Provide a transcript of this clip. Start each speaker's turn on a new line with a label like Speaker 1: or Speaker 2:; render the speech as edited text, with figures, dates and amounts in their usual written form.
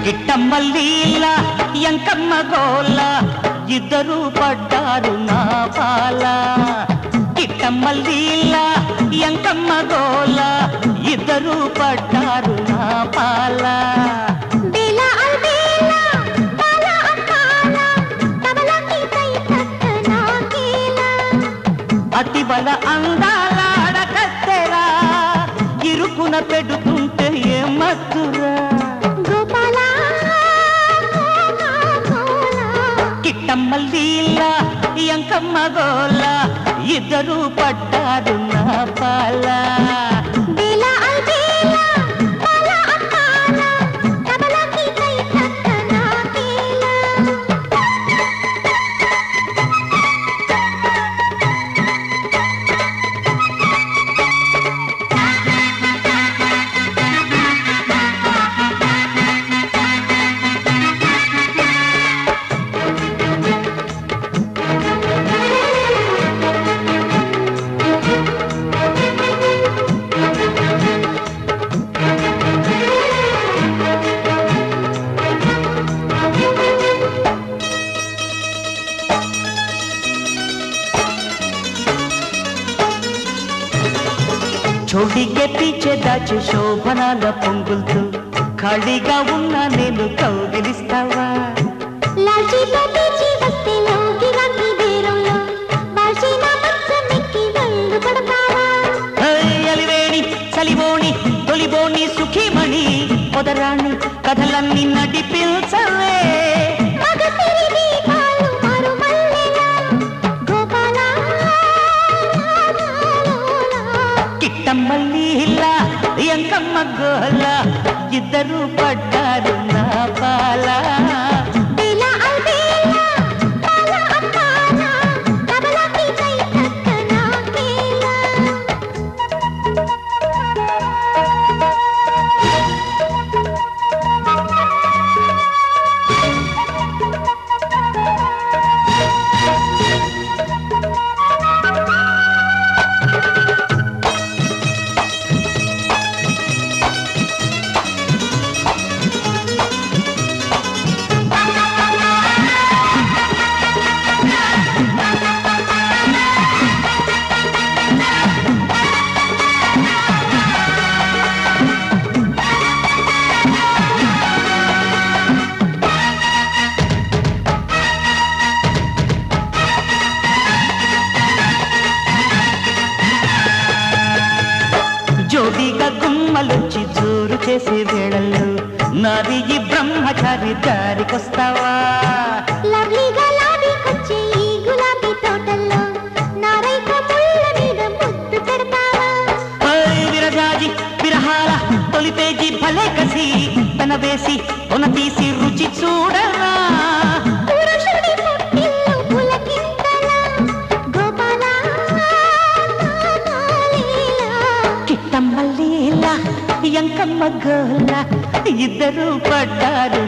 Speaker 1: కిట్టమ్మ లీల ఎంకమ్మ గోల ఇద్దరు పడ్డారు నా పాల కిట్టమ్మ లీల ఎంకమ్మ గోల ఇద్దరు పడ్డారు నా పాల అతి బల అందాల అడకత్తెరా ఇరుకున పెడుతుంటే ఏమత్తురా కిట్టమ్మ లీల ఎంకమ్మ గోల ఇద్దరు పడ్డారు నా పాల చోటికే పీచే దాచి శోభనాల పొంగులతో ఖాళీగా ఉన్న నేను కౌగిలిస్తావా అలివేణి చలిబోణి తొలిబోణి సుఖీమణి పొదరాణి కథలన్నీ నడిపించవే కిట్టమ్మ లీల ఎంకమ్మ గోల ఇద్దరు పడ్డారు నా పాల జోడిగా గుమ్మలొచ్చి జోరు చేసే వేళల్లో నాది ఈ బ్రహ్మచారి దారికొస్తావా విరజాజి విరహాల తొలి పేజీ భలే కసి తన వేసి కొన తీసి రుచి చూడవా కిట్టమ్మ లీల ఎంకమ్మ గోల ఇద్దరు పడ్డారు